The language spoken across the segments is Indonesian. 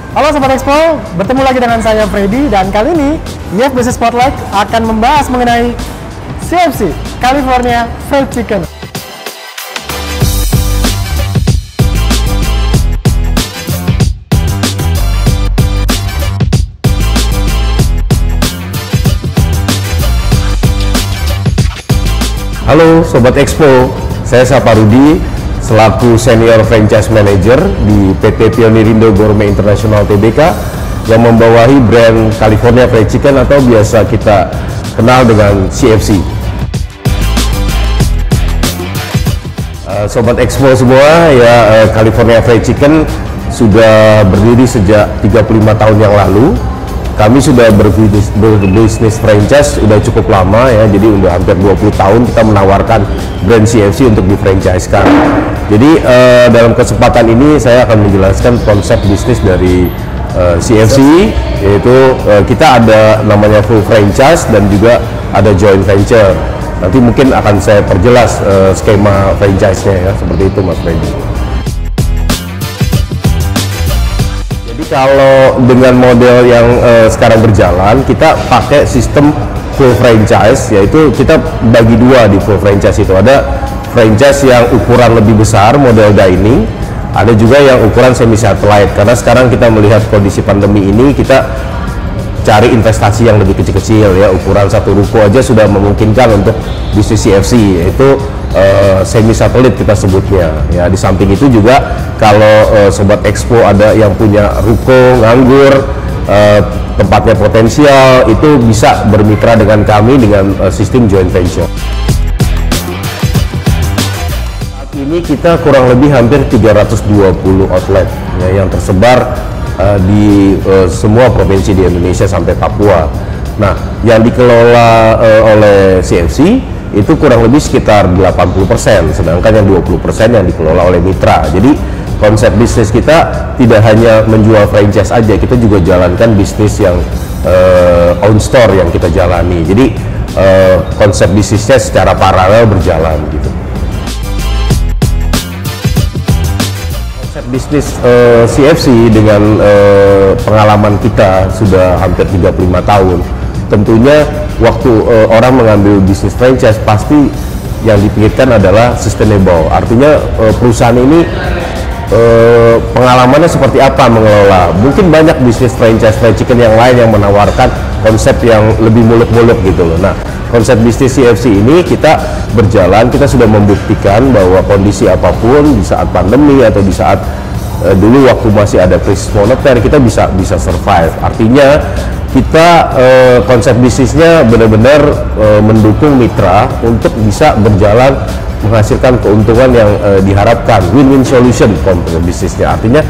Halo Sobat Expo, bertemu lagi dengan saya Freddy dan kali ini YF Business Spotlight akan membahas mengenai CFC, California Fried Chicken. Halo Sobat Expo, saya Saparudi selaku Senior Franchise Manager di PT Pionirindo Gourmet International Tbk yang membawahi brand California Fried Chicken atau biasa kita kenal dengan CFC. Sobat Expo semua, ya California Fried Chicken sudah berdiri sejak 35 tahun yang lalu. Kami sudah berbisnis franchise sudah cukup lama ya, jadi udah hampir 20 tahun kita menawarkan brand CFC untuk di-franchise-kan. Jadi dalam kesempatan ini saya akan menjelaskan konsep bisnis dari CFC, yaitu kita ada namanya full franchise dan juga ada joint venture. Nanti mungkin akan saya perjelas skema franchise-nya ya, seperti itu Mas Freddy. Kalau dengan model yang sekarang berjalan, kita pakai sistem full franchise, yaitu kita bagi dua di full franchise itu. Ada franchise yang ukuran lebih besar, model dining, ada juga yang ukuran semi satellite. Karena sekarang kita melihat kondisi pandemi ini, kita cari investasi yang lebih kecil-kecil ya. Ukuran satu ruko aja sudah memungkinkan untuk bisnis CFC, yaitu semi satelit kita sebutnya ya. Di samping itu juga kalau Sobat Expo ada yang punya ruko nganggur, tempatnya potensial, itu bisa bermitra dengan kami dengan sistem joint venture. Saat ini kita kurang lebih hampir 320 outlet ya, yang tersebar di semua provinsi di Indonesia sampai Papua. Nah, yang dikelola oleh CFC itu kurang lebih sekitar 80%, sedangkan yang 20% yang dikelola oleh mitra. Jadi konsep bisnis kita tidak hanya menjual franchise aja, kita juga jalankan bisnis yang own store yang kita jalani. Jadi konsep bisnisnya secara paralel berjalan gitu. Konsep bisnis CFC dengan pengalaman kita sudah hampir 35 tahun. Tentunya waktu orang mengambil bisnis franchise pasti yang dipikirkan adalah sustainable. Artinya perusahaan ini pengalamannya seperti apa mengelola. Mungkin banyak bisnis franchise fried chicken yang lain yang menawarkan konsep yang lebih muluk-muluk gitu loh. Nah, konsep bisnis CFC ini kita berjalan, kita sudah membuktikan bahwa kondisi apapun di saat pandemi atau di saat dulu waktu masih ada krisis moneter, kita bisa survive. Artinya kita konsep bisnisnya benar-benar mendukung mitra untuk bisa berjalan menghasilkan keuntungan yang diharapkan, win-win solution komponen bisnisnya. Artinya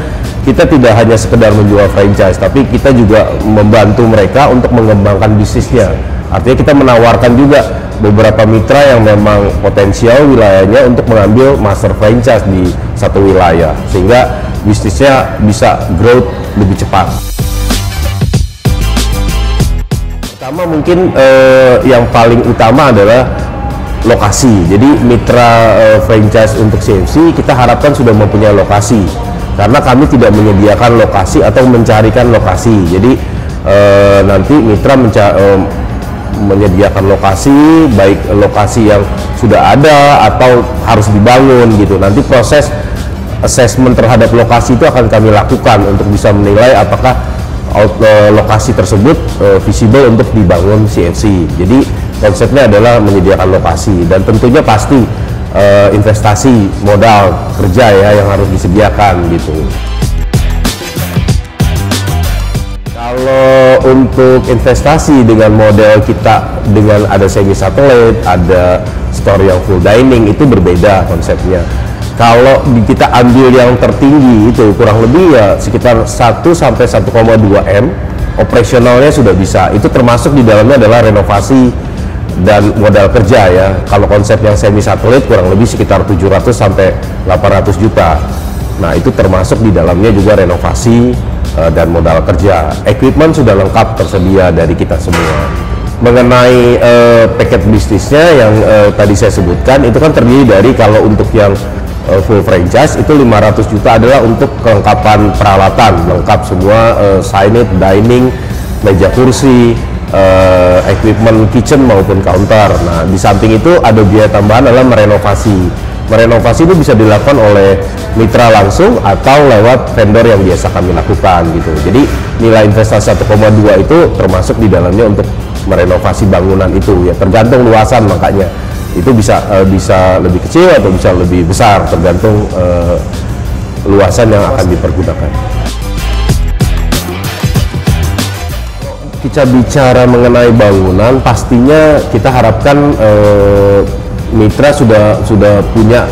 kita tidak hanya sekedar menjual franchise, tapi kita juga membantu mereka untuk mengembangkan bisnisnya. Artinya kita menawarkan juga beberapa mitra yang memang potensial wilayahnya untuk mengambil master franchise di satu wilayah, sehingga bisnisnya bisa growth lebih cepat. Pertama mungkin yang paling utama adalah lokasi. Jadi mitra franchise untuk CFC kita harapkan sudah mempunyai lokasi, karena kami tidak menyediakan lokasi atau mencarikan lokasi. Jadi nanti mitra menyediakan lokasi, baik lokasi yang sudah ada atau harus dibangun gitu. Nanti proses assessment terhadap lokasi itu akan kami lakukan untuk bisa menilai apakah lokasi tersebut visible untuk dibangun CFC. Jadi konsepnya adalah menyediakan lokasi, dan tentunya pasti investasi modal kerja ya yang harus disediakan gitu. Kalau untuk investasi dengan model kita dengan ada semi satelit, ada store yang full dining, itu berbeda konsepnya. Kalau kita ambil yang tertinggi itu kurang lebih ya sekitar 1 sampai 1,2 M, operasionalnya sudah bisa. Itu termasuk di dalamnya adalah renovasi dan modal kerja ya. Kalau konsep yang semi satelit kurang lebih sekitar 700 sampai 800 juta. Nah, itu termasuk di dalamnya juga renovasi dan modal kerja. Equipment sudah lengkap tersedia dari kita semua. Mengenai paket bisnisnya yang tadi saya sebutkan, itu kan terdiri dari kalau untuk yang full franchise itu 500 juta adalah untuk kelengkapan peralatan, lengkap semua, signage, dining, meja kursi, equipment kitchen maupun counter. Nah, di samping itu ada biaya tambahan adalah merenovasi. Merenovasi itu bisa dilakukan oleh mitra langsung atau lewat vendor yang biasa kami lakukan gitu. Jadi nilai investasi 1,2 itu termasuk di dalamnya untuk merenovasi bangunan itu ya, tergantung luasan, makanya itu bisa lebih kecil atau bisa lebih besar tergantung luasan yang akan dipergunakan. Kita bicara mengenai bangunan, pastinya kita harapkan mitra sudah punya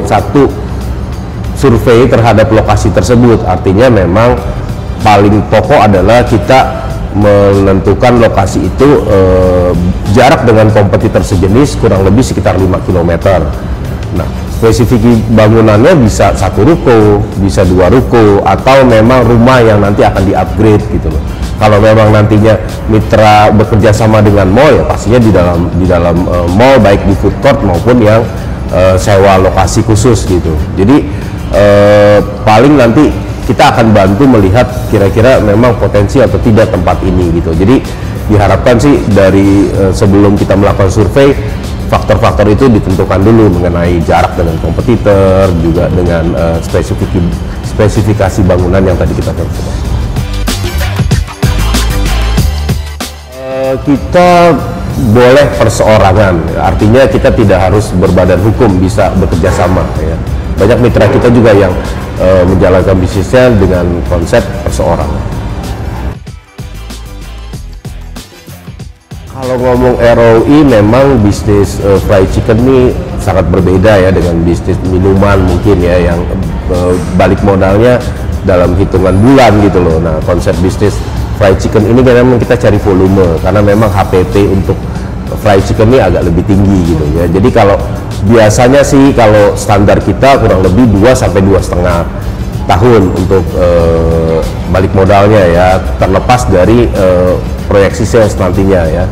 satu survei terhadap lokasi tersebut. Artinya memang paling pokok adalah kita menentukan lokasi itu jarak dengan kompetitor sejenis kurang lebih sekitar 5 km. Nah, spesifik bangunannya bisa 1 ruko, bisa 2 ruko, atau memang rumah yang nanti akan di-upgrade gitu loh. Kalau memang nantinya mitra bekerja sama dengan mall, ya pastinya di dalam mall, baik di food court maupun yang sewa lokasi khusus gitu. Jadi paling nanti kita akan bantu melihat kira-kira memang potensi atau tidak tempat ini gitu. Jadi diharapkan sih dari sebelum kita melakukan survei, faktor-faktor itu ditentukan dulu mengenai jarak dengan kompetitor, juga dengan spesifikasi bangunan yang tadi kita tentukan. Kita boleh perseorangan, artinya kita tidak harus berbadan hukum, bisa bekerja sama ya. Banyak mitra kita juga yang menjalankan bisnisnya dengan konsep perseorangan. Kalau ngomong ROI, memang bisnis fried chicken ini sangat berbeda ya dengan bisnis minuman mungkin ya, yang balik modalnya dalam hitungan bulan gitu loh. Nah, konsep bisnis fried chicken ini memang kita cari volume, karena memang HPP untuk fried chicken ini agak lebih tinggi gitu ya. Jadi kalau biasanya sih kalau standar kita kurang lebih 2 sampai 2,5 tahun untuk balik modalnya ya, terlepas dari proyeksi sales nantinya ya.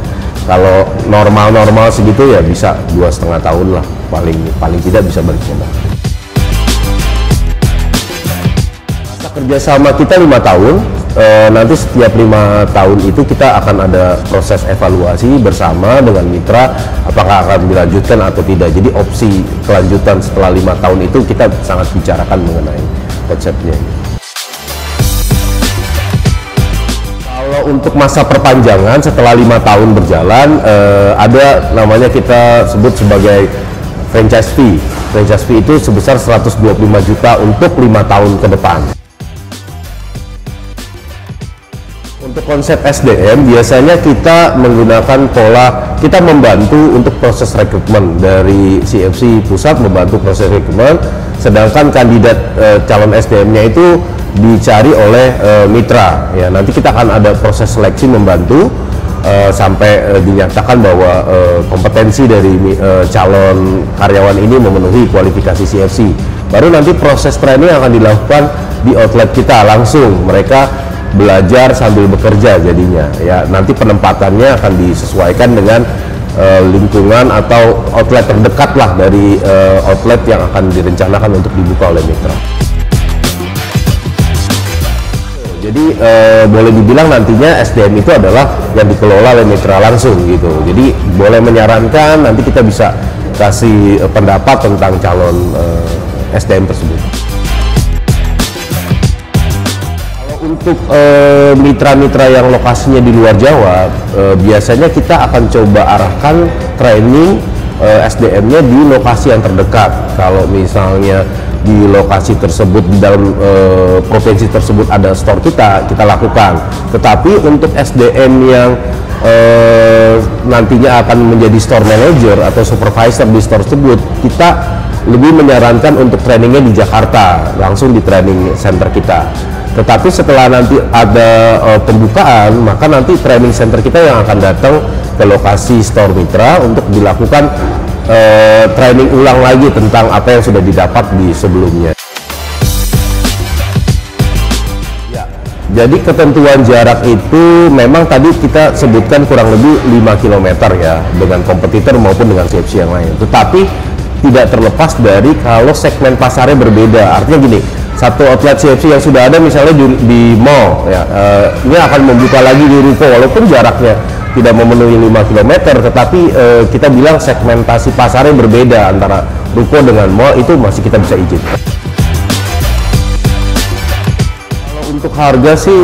Kalau normal segitu ya bisa 2,5 tahun lah, paling tidak bisa balik modal. Masa kerjasama kita 5 tahun. Nanti setiap 5 tahun itu kita akan ada proses evaluasi bersama dengan mitra, apakah akan dilanjutkan atau tidak. Jadi opsi kelanjutan setelah 5 tahun itu kita sangat bicarakan mengenai konsepnya. Kalau untuk masa perpanjangan setelah 5 tahun berjalan, ada namanya kita sebut sebagai franchise fee. Franchise fee itu sebesar 125 juta untuk 5 tahun ke depan. Untuk konsep SDM, biasanya kita menggunakan pola, kita membantu untuk proses rekrutmen dari CFC pusat, membantu proses rekrutmen, sedangkan kandidat calon SDM-nya itu dicari oleh mitra. Ya, nanti kita akan ada proses seleksi membantu sampai dinyatakan bahwa kompetensi dari calon karyawan ini memenuhi kualifikasi CFC. Baru nanti proses training akan dilakukan di outlet kita langsung, mereka belajar sambil bekerja jadinya ya. Nanti penempatannya akan disesuaikan dengan lingkungan atau outlet terdekat lah dari outlet yang akan direncanakan untuk dibuka oleh mitra. Jadi boleh dibilang nantinya SDM itu adalah yang dikelola oleh mitra langsung gitu. Jadi boleh menyarankan, nanti kita bisa kasih pendapat tentang calon SDM tersebut. Untuk mitra-mitra yang lokasinya di luar Jawa, biasanya kita akan coba arahkan training SDM-nya di lokasi yang terdekat. Kalau misalnya di lokasi tersebut, di dalam provinsi tersebut ada store kita lakukan. Tetapi untuk SDM yang nantinya akan menjadi store manager atau supervisor di store tersebut, kita lebih menyarankan untuk trainingnya di Jakarta, langsung di training center kita. Tetapi setelah nanti ada pembukaan, maka nanti training center kita yang akan datang ke lokasi store mitra untuk dilakukan training ulang lagi tentang apa yang sudah didapat di sebelumnya. Ya, jadi ketentuan jarak itu memang tadi kita sebutkan kurang lebih 5 km ya, dengan kompetitor maupun dengan CFC yang lain. Tetapi tidak terlepas dari kalau segmen pasarnya berbeda. Artinya gini, satu outlet CFC yang sudah ada misalnya di mall ya, ini akan membuka lagi di ruko walaupun jaraknya tidak memenuhi 5 km, tetapi kita bilang segmentasi pasarnya berbeda antara ruko dengan mall, itu masih kita bisa izin. Kalau untuk harga sih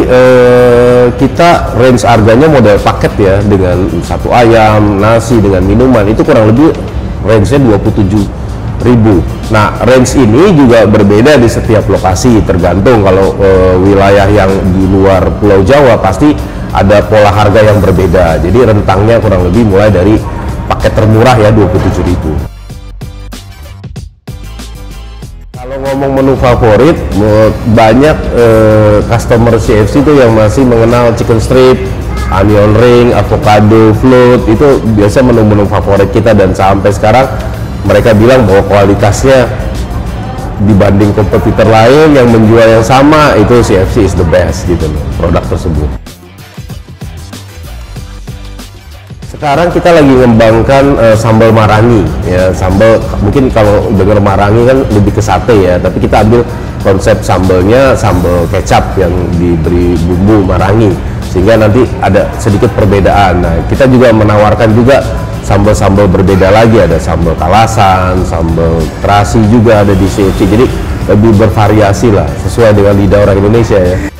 kita range harganya model paket ya, dengan satu ayam, nasi dengan minuman, itu kurang lebih range-nya 27.000. Nah, range ini juga berbeda di setiap lokasi, tergantung. Kalau wilayah yang di luar Pulau Jawa pasti ada pola harga yang berbeda. Jadi rentangnya kurang lebih mulai dari paket termurah ya 27.000. Kalau ngomong menu favorit, banyak customer CFC itu yang masih mengenal chicken strip, onion ring, avocado float, itu biasa menu-menu favorit kita, dan sampai sekarang mereka bilang bahwa kualitasnya dibanding kompetitor lain yang menjual yang sama, itu CFC is the best gitu loh, produk tersebut. Sekarang kita lagi mengembangkan sambal marangi ya, sambal mungkin kalau dengar marangi kan lebih ke sate ya, tapi kita ambil konsep sambalnya sambal kecap yang diberi bumbu marangi, sehingga nanti ada sedikit perbedaan. Nah, kita juga menawarkan juga sambal-sambal berbeda lagi, ada sambal kalasan, sambal terasi juga ada di CFC, jadi lebih bervariasi lah sesuai dengan lidah orang Indonesia ya.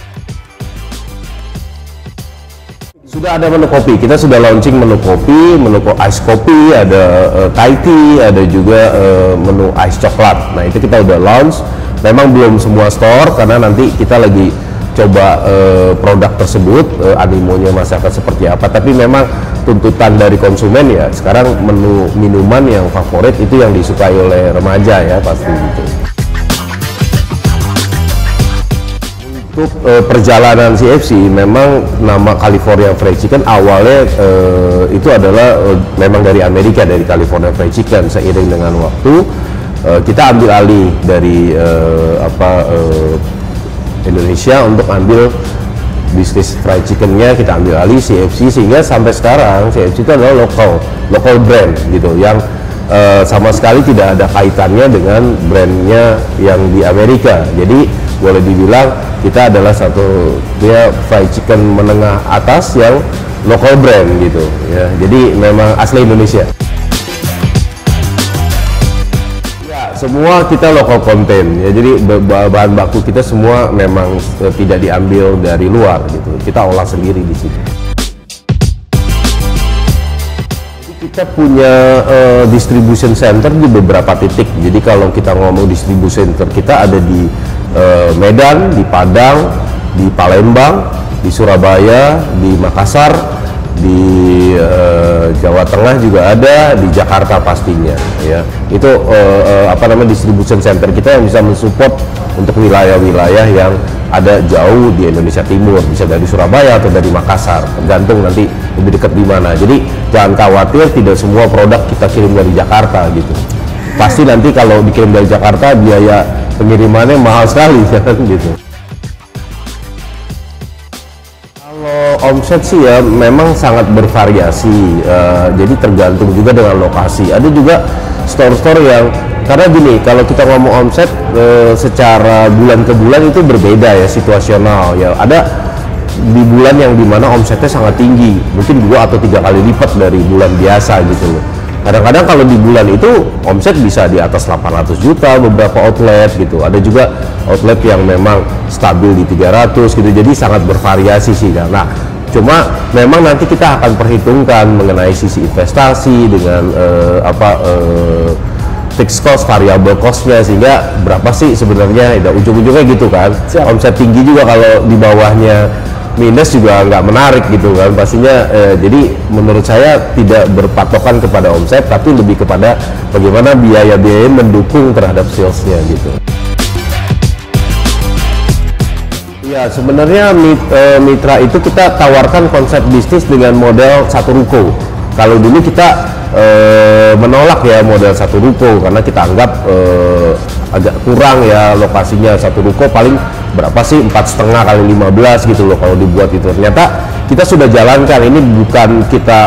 Sudah ada menu kopi, kita sudah launching menu kopi, menu ice kopi, ada Thai tea, ada juga menu ice coklat. Nah, itu kita udah launch, memang belum semua store karena nanti kita lagi coba produk tersebut, animonya masyarakat seperti apa, tapi memang tuntutan dari konsumen ya sekarang menu minuman yang favorit itu yang disukai oleh remaja ya, pasti gitu. Untuk perjalanan CFC, memang nama California Fried Chicken awalnya itu adalah memang dari Amerika, dari California Fried Chicken. Seiring dengan waktu kita ambil alih dari Indonesia untuk ambil bisnis fried chickennya, kita ambil alih CFC, sehingga sampai sekarang CFC itu adalah local brand gitu, yang sama sekali tidak ada kaitannya dengan brandnya yang di Amerika. Jadi boleh dibilang kita adalah satu fried chicken menengah atas yang local brand gitu ya, jadi memang asli Indonesia. Semua kita local content ya, jadi bahan baku kita semua memang tidak diambil dari luar gitu, kita olah sendiri di sini. Jadi kita punya distribution center di beberapa titik. Jadi kalau kita ngomong distribution center, kita ada di Medan, di Padang, di Palembang, di Surabaya, di Makassar, di Jawa Tengah juga ada, di Jakarta pastinya ya. Itu distribution center kita yang bisa mensupport untuk wilayah-wilayah yang ada jauh di Indonesia Timur, bisa dari Surabaya atau dari Makassar, tergantung nanti lebih dekat di mana. Jadi jangan khawatir, tidak semua produk kita kirim dari Jakarta gitu. Pasti nanti kalau dikirim dari Jakarta biaya pengirimannya mahal sekali kan gitu. Omset sih ya memang sangat bervariasi, jadi tergantung juga dengan lokasi. Ada juga store-store yang, karena gini, kalau kita ngomong omset secara bulan ke bulan itu berbeda ya, situasional ya. Ada di bulan yang dimana omsetnya sangat tinggi, mungkin 2 atau 3 kali lipat dari bulan biasa gitu loh. Kadang-kadang kalau di bulan itu omset bisa di atas 800 juta beberapa outlet gitu. Ada juga outlet yang memang stabil di 300 gitu, jadi sangat bervariasi sih. Nah, cuma memang nanti kita akan perhitungkan mengenai sisi investasi dengan fixed cost, variable costnya, sehingga berapa sih sebenarnya, ujung-ujungnya gitu kan. Omset tinggi juga kalau di bawahnya minus juga nggak menarik gitu kan pastinya. Jadi menurut saya tidak berpatokan kepada omset, tapi lebih kepada bagaimana biaya-biaya mendukung terhadap salesnya gitu. Ya, sebenarnya mitra itu kita tawarkan konsep bisnis dengan model satu ruko. Kalau dulu kita menolak ya model satu ruko, karena kita anggap agak kurang ya lokasinya. Satu ruko paling berapa sih, 4,5 kali 15 gitu loh kalau dibuat itu. Ternyata kita sudah jalankan, ini bukan kita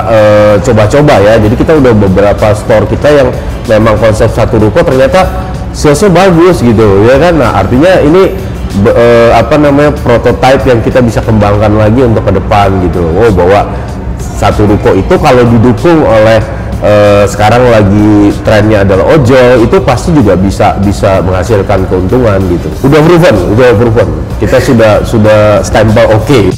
coba-coba ya, jadi kita udah beberapa store kita yang memang konsep satu ruko ternyata salesnya bagus gitu ya kan. Nah artinya ini prototype yang kita bisa kembangkan lagi untuk ke depan gitu. Bahwa satu ruko itu kalau didukung oleh sekarang lagi trennya adalah ojol, itu pasti juga bisa menghasilkan keuntungan gitu. Udah proven. Kita sudah stempel oke.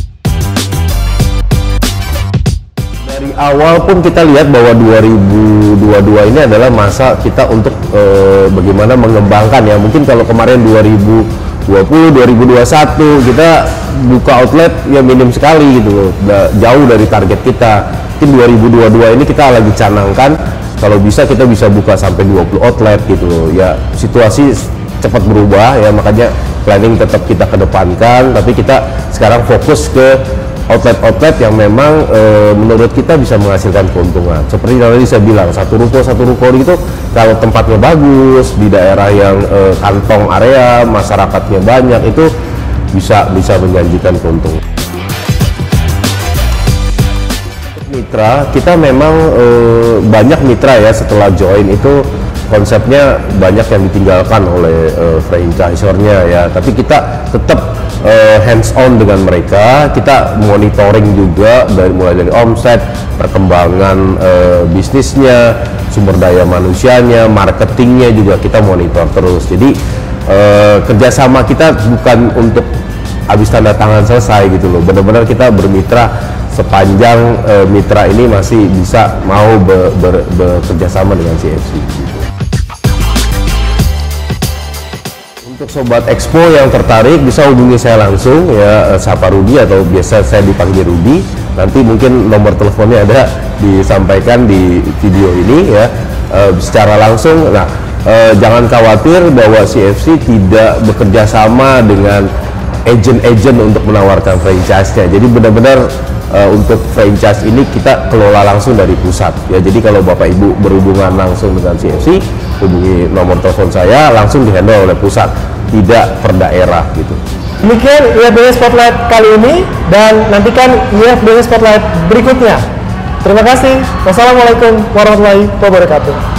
Dari awal pun kita lihat bahwa 2022 ini adalah masa kita untuk bagaimana mengembangkan ya. Mungkin kalau kemarin 2020, 2021 kita buka outlet ya minim sekali gitu loh, jauh dari target kita. Mungkin 2022 ini kita lagi canangkan kalau bisa kita bisa buka sampai 20 outlet gitu loh. Ya situasi cepat berubah ya, makanya planning tetap kita kedepankan, tapi kita sekarang fokus ke outlet yang memang menurut kita bisa menghasilkan keuntungan. Seperti tadi saya bilang, satu ruko gitu, kalau tempatnya bagus di daerah yang kantong area masyarakatnya banyak, itu bisa menjanjikan keuntungan. Mitra, kita memang banyak mitra ya, setelah join itu konsepnya banyak yang ditinggalkan oleh franchisor-nya ya, tapi kita tetap hands on dengan mereka. Kita monitoring juga mulai dari omset, perkembangan bisnisnya, sumber daya manusianya, marketingnya juga kita monitor terus. Jadi kerjasama kita bukan untuk habis tanda tangan selesai gitu loh, benar-benar kita bermitra sepanjang mitra ini masih bisa mau bekerjasama dengan CFC. Untuk Sobat Expo yang tertarik bisa hubungi saya langsung ya, Sapa Rudi atau biasa saya dipanggil Rudi. Nanti mungkin nomor teleponnya ada disampaikan di video ini ya, secara langsung. Nah jangan khawatir bahwa CFC tidak bekerja sama dengan agent untuk menawarkan franchise-nya. Jadi benar-benar untuk franchise ini kita kelola langsung dari pusat ya. Jadi kalau Bapak Ibu berhubungan langsung dengan CFC, hubungi nomor telepon saya, langsung dihandle oleh pusat, tidak per daerah gitu. Demikian IF Business Spotlight kali ini, dan nantikan IF Business Spotlight berikutnya. Terima kasih. Wassalamualaikum warahmatullahi wabarakatuh.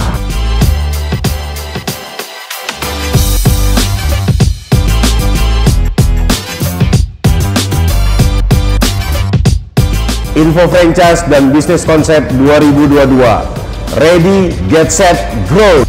Info franchise dan bisnis konsep 2022. Ready, get set, grow.